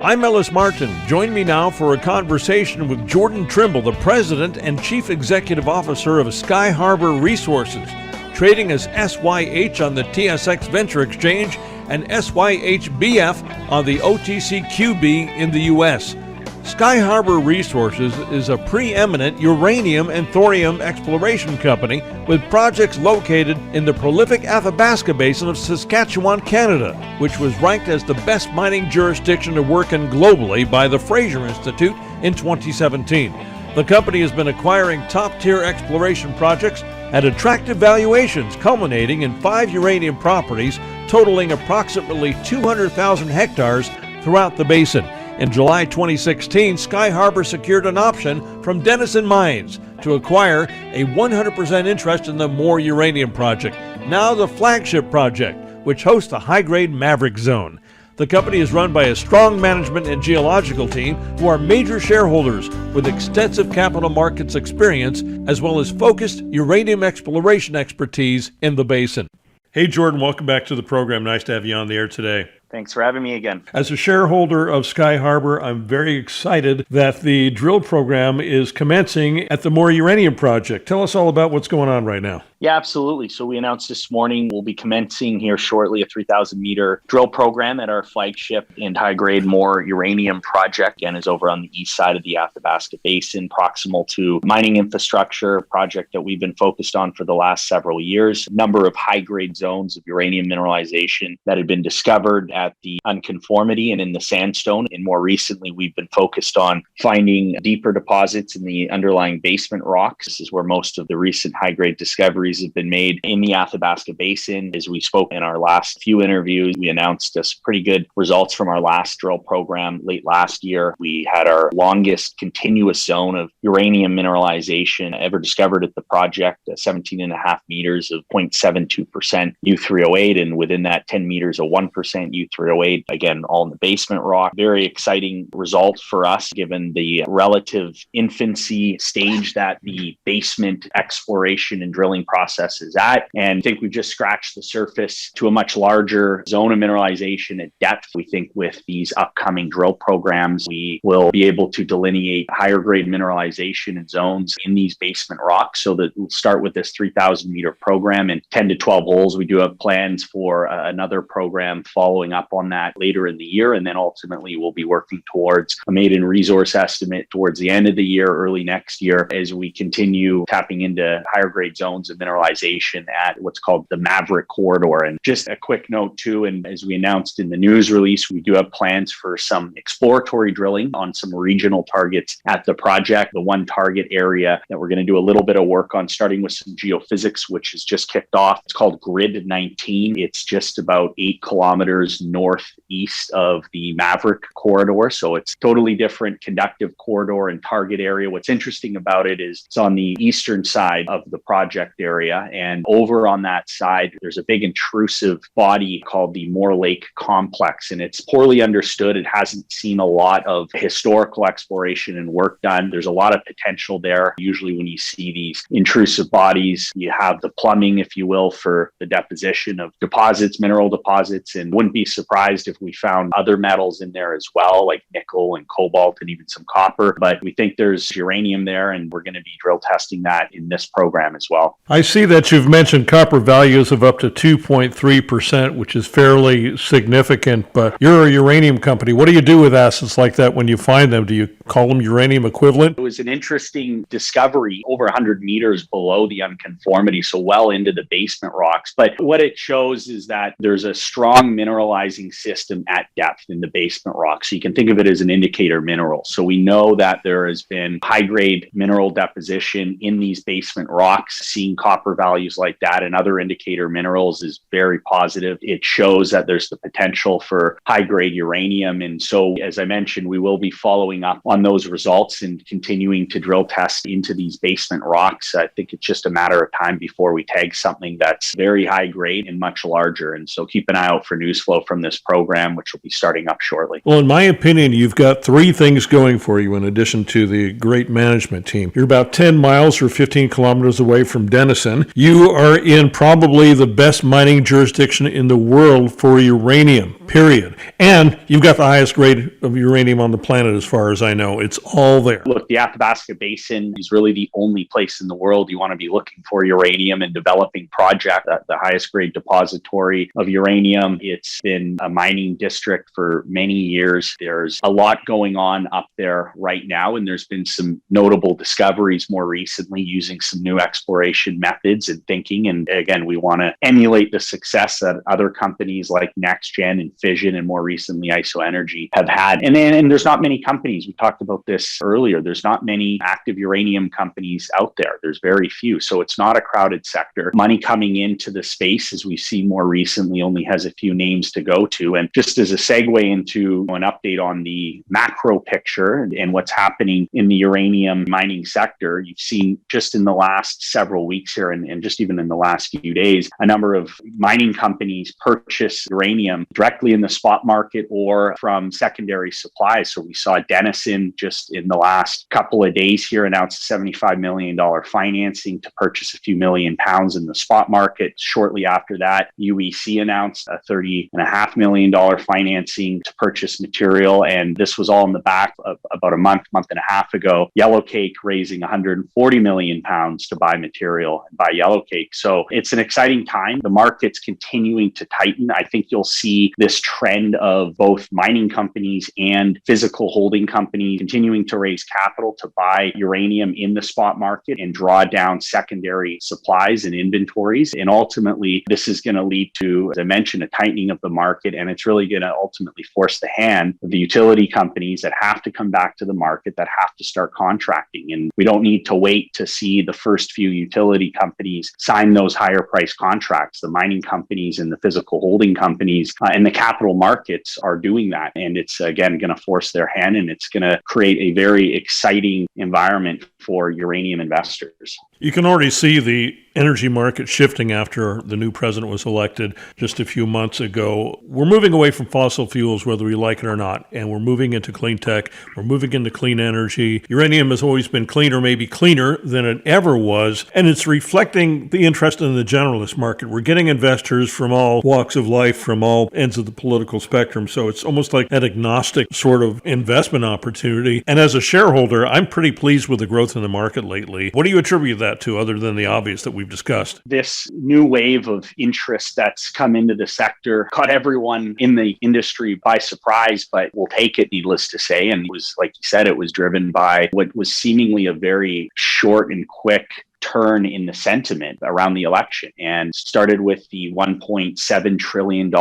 I'm Ellis Martin. Join me now for a conversation with Jordan Trimble, the President and Chief Executive Officer of Skyharbour Resources, trading as SYH on the TSX Venture Exchange and SYHBF on the OTCQB in the U.S. Skyharbour Resources is a preeminent uranium and thorium exploration company with projects located in the prolific Athabasca Basin of Saskatchewan, Canada, which was ranked as the best mining jurisdiction to work in globally by the Fraser Institute in 2017. The company has been acquiring top-tier exploration projects at attractive valuations, culminating in 5 uranium properties totaling approximately 200,000 hectares throughout the basin. In July 2016, Skyharbour secured an option from Denison Mines to acquire a 100% interest in the Moore Uranium Project, now the flagship project, which hosts a high-grade Maverick zone. The company is run by a strong management and geological team who are major shareholders with extensive capital markets experience as well as focused uranium exploration expertise in the basin. Hey, Jordan, welcome back to the program. Nice to have you on the air today. Thanks for having me again. As a shareholder of Skyharbour, I'm very excited that the drill program is commencing at the Moore Uranium Project. Tell us all about what's going on right now. Yeah, absolutely. So we announced this morning we'll be commencing here shortly a 3,000-meter drill program at our flagship and high-grade Moore Uranium Project, and is over on the east side of the Athabasca Basin, proximal to mining infrastructure, a project that we've been focused on for the last several years. A number of high-grade zones of uranium mineralization that had been discovered at the unconformity and in the sandstone. And more recently, we've been focused on finding deeper deposits in the underlying basement rocks. This is where most of the recent high-grade discoveries have been made in the Athabasca Basin. As we spoke in our last few interviews, we announced some pretty good results from our last drill program late last year. We had our longest continuous zone of uranium mineralization ever discovered at the project, 17.5 meters of 0.72% U3O8, and within that 10 meters of 1% U3O8, again, all in the basement rock. Very exciting result for us, given the relative infancy stage that the basement exploration and drilling process is at. And I think we've just scratched the surface to a much larger zone of mineralization at depth. We think with these upcoming drill programs, we will be able to delineate higher grade mineralization and zones in these basement rocks. So that we'll start with this 3,000-meter program in 10 to 12 holes. We do have plans for another program following up on that later in the year. And then ultimately we'll be working towards a maiden resource estimate towards the end of the year, early next year, as we continue tapping into higher grade zones of mineralization at what's called the Maverick corridor. And just a quick note too, and as we announced in the news release, we do have plans for some exploratory drilling on some regional targets at the project. The one target area that we're going to do a little bit of work on, starting with some geophysics, which has just kicked off. It's called Grid 19. It's just about 8 kilometers northeast of the Maverick corridor. So it's totally different conductive corridor and target area. What's interesting about it is it's on the eastern side of the project area. And over on that side, there's a big intrusive body called the Moore Lake Complex. And it's poorly understood. It hasn't seen a lot of historical exploration and work done. There's a lot of potential there. Usually when you see these intrusive bodies, you have the plumbing, if you will, for the deposition of deposits, mineral deposits, and wouldn't be surprised if we found other metals in there as well, like nickel and cobalt and even some copper. But we think there's uranium there, and we're going to be drill testing that in this program as well. I see that you've mentioned copper values of up to 2.3%, which is fairly significant, but you're a uranium company. What do you do with assets like that when you find them? Do you call them uranium equivalent? It was an interesting discovery over 100 meters below the unconformity, so well into the basement rocks. But what it shows is that there's a strong mineralizing system at depth in the basement rock. So you can think of it as an indicator mineral. So we know that there has been high-grade mineral deposition in these basement rocks. Seeing copper values like that and other indicator minerals is very positive. It shows that there's the potential for high-grade uranium. And so, as I mentioned, we will be following up on those results and continuing to drill test into these basement rocks. I think it's just a matter of time before we tag something that's very high grade and much larger. And so keep an eye out for news flow from from this program, which will be starting up shortly. Well, in my opinion, you've got three things going for you in addition to the great management team. You're about 10 miles or 15 kilometers away from Denison. You are in probably the best mining jurisdiction in the world for uranium, period. And you've got the highest grade of uranium on the planet as far as I know. It's all there. Look, the Athabasca Basin is really the only place in the world you want to be looking for uranium and developing project at the highest grade depository of uranium. It's been a mining district for many years. There's a lot going on up there right now, and there's been some notable discoveries more recently using some new exploration methods and thinking. And again, we want to emulate the success that other companies like NextGen and Fission and more recently IsoEnergy have had. And there's not many companies. We talked about this earlier. There's not many active uranium companies out there. There's very few. So it's not a crowded sector. Money coming into the space, as we've seen more recently, only has a few names to go to. And just as a segue into an update on the macro picture and what's happening in the uranium mining sector, you've seen just in the last several weeks here and just even in the last few days, a number of mining companies purchase uranium directly in the spot market or from secondary supplies. So we saw Denison just in the last couple of days here announced $75 million financing to purchase a few million pounds in the spot market. Shortly after that, UEC announced a $30.5 million financing to purchase material. And this was all in the back of about a month and a half ago, Yellowcake raising 140 million pounds to buy material and buy Yellowcake. So it's an exciting time. The market's continuing to tighten. I think you'll see this trend of both mining companies and physical holding companies continuing to raise capital to buy uranium in the spot market and draw down secondary supplies and inventories. And ultimately, this is going to lead to, as I mentioned, a tightening of the market. And it's really going to ultimately force the hand of the utility companies that have to come back to the market, that have to start contracting. And we don't need to wait to see the first few utility companies sign those higher price contracts. The mining companies and the physical holding companies and the capital markets are doing that. And it's, again, going to force their hand, and it's going to create a very exciting environment for uranium investors. You can already see the energy market shifting after the new president was elected just a few months ago. We're moving away from fossil fuels, whether we like it or not, and we're moving into clean tech. We're moving into clean energy. Uranium has always been cleaner, maybe cleaner than it ever was, and it's reflecting the interest in the generalist market. We're getting investors from all walks of life, from all ends of the political spectrum, so it's almost like an agnostic sort of investment opportunity. And as a shareholder, I'm pretty pleased with the growth in the market lately. What do you attribute that to, other than the obvious that we've discussed? This new wave of interest that's come into the sector caught everyone in the industry by surprise, but we'll take it, needless to say. And it was, like you said, it was driven by what was seemingly a very short and quick turn in the sentiment around the election, and started with the $1.7 trillion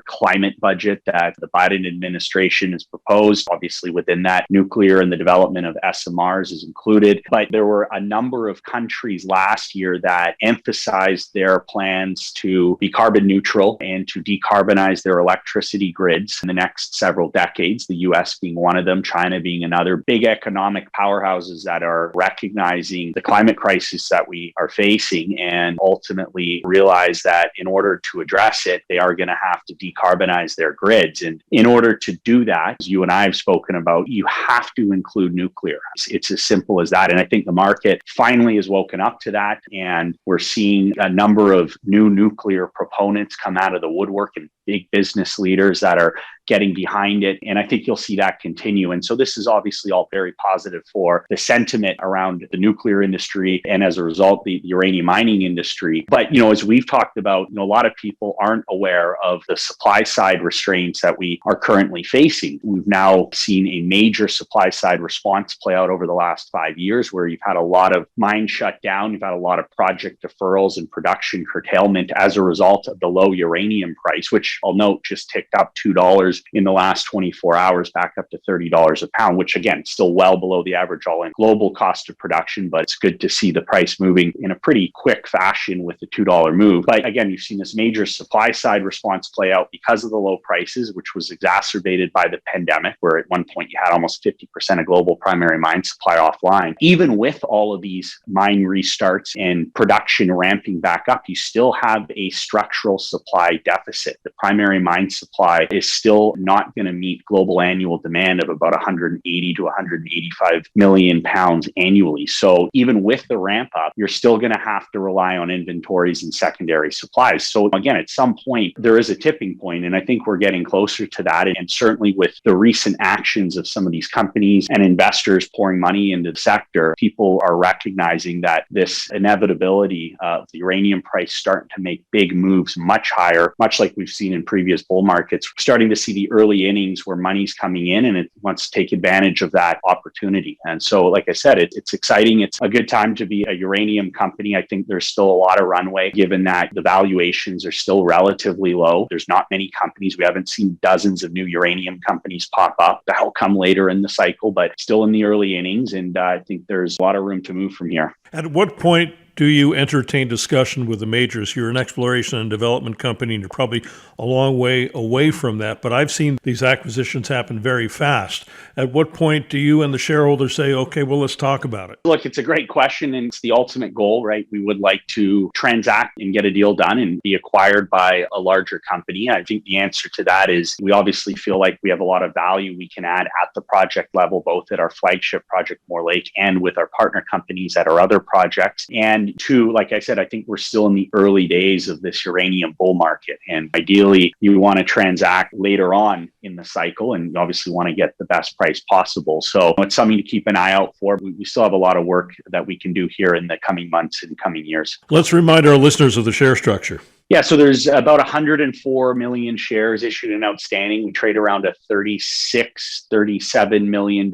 climate budget that the Biden administration has proposed. Obviously, within that, nuclear and the development of SMRs is included. But there were a number of countries last year that emphasized their plans to be carbon neutral and to decarbonize their electricity grids in the next several decades, the US being one of them, China being another. Big economic powerhouses that are recognizing the climate crisis that we are facing and ultimately realize that in order to address it, they are going to have to decarbonize their grids. And in order to do that, as you and I have spoken about, you have to include nuclear. It's as simple as that. And I think the market finally has woken up to that. And we're seeing a number of new nuclear proponents come out of the woodwork and big business leaders that are getting behind it. And I think you'll see that continue. And so this is obviously all very positive for the sentiment around the nuclear industry and as a result, the uranium mining industry. But, as we've talked about, a lot of people aren't aware of the supply side restraints that we are currently facing. We've now seen a major supply side response play out over the last 5 years, where you've had a lot of mines shut down. You've had a lot of project deferrals and production curtailment as a result of the low uranium price, which I'll note just ticked up $2 $20 in the last 24 hours, back up to $30 a pound, which again, still well below the average all-in global cost of production, but it's good to see the price moving in a pretty quick fashion with the $2 move. But again, you've seen this major supply side response play out because of the low prices, which was exacerbated by the pandemic, where at one point you had almost 50% of global primary mine supply offline. Even with all of these mine restarts and production ramping back up, you still have a structural supply deficit. The primary mine supply is still not going to meet global annual demand of about 180 to 185 million pounds annually. So even with the ramp up, you're still going to have to rely on inventories and secondary supplies. So again, at some point, there is a tipping point, and I think we're getting closer to that. And certainly with the recent actions of some of these companies and investors pouring money into the sector, people are recognizing that this inevitability of the uranium price starting to make big moves much higher, much like we've seen in previous bull markets. We're starting to see the early innings where money's coming in and it wants to take advantage of that opportunity. And so, like I said, it's exciting. It's a good time to be a uranium company. I think there's still a lot of runway, given that the valuations are still relatively low. There's not many companies. We haven't seen dozens of new uranium companies pop up. That'll come later in the cycle, but still in the early innings. And I think there's a lot of room to move from here. At what point do you entertain discussion with the majors? You're an exploration and development company, and you're probably a long way away from that, but I've seen these acquisitions happen very fast. At what point do you and the shareholders say, okay, well, let's talk about it? Look, it's a great question, and it's the ultimate goal, right? We would like to transact and get a deal done and be acquired by a larger company. I think the answer to that is we obviously feel like we have a lot of value we can add at the project level, both at our flagship project, Moore Lake, and with our partner companies at our other projects. And two, like I said, I think we're still in the early days of this uranium bull market. And ideally, you want to transact later on in the cycle, and you obviously want to get the best price possible. So it's something to keep an eye out for. We still have a lot of work that we can do here in the coming months and coming years. Let's remind our listeners of the share structure. Yeah, so there's about 104 million shares issued and outstanding. We trade around a $37 million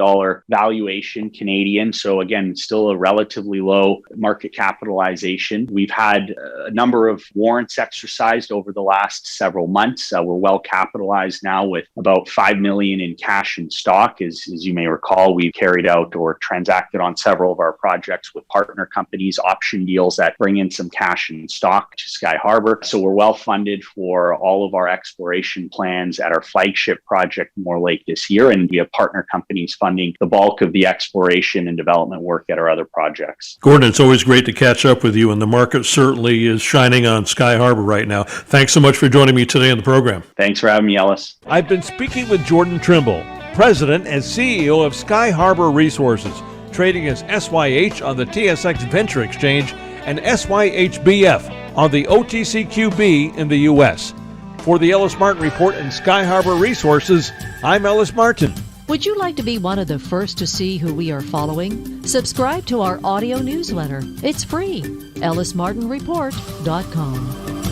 valuation Canadian. So again, still a relatively low market capitalization. We've had a number of warrants exercised over the last several months. We're well capitalized now with about $5 million in cash and stock. As you may recall, we've carried out or transacted on several of our projects with partner companies, option deals that bring in some cash and stock to Skyharbour. So we're well funded for all of our exploration plans at our flagship project, Moore Lake, this year. And we have partner companies funding the bulk of the exploration and development work at our other projects. Gordon, it's always great to catch up with you, and the market certainly is shining on Skyharbour right now. Thanks so much for joining me today on the program. Thanks for having me, Ellis. I've been speaking with Jordan Trimble, President and CEO of Skyharbour Resources, trading as SYH on the TSX Venture Exchange and SYHBF on the OTCQB in the U.S. For the Ellis Martin Report and Skyharbour Resources, I'm Ellis Martin. Would you like to be one of the first to see who we are following? Subscribe to our audio newsletter. It's free. EllisMartinReport.com.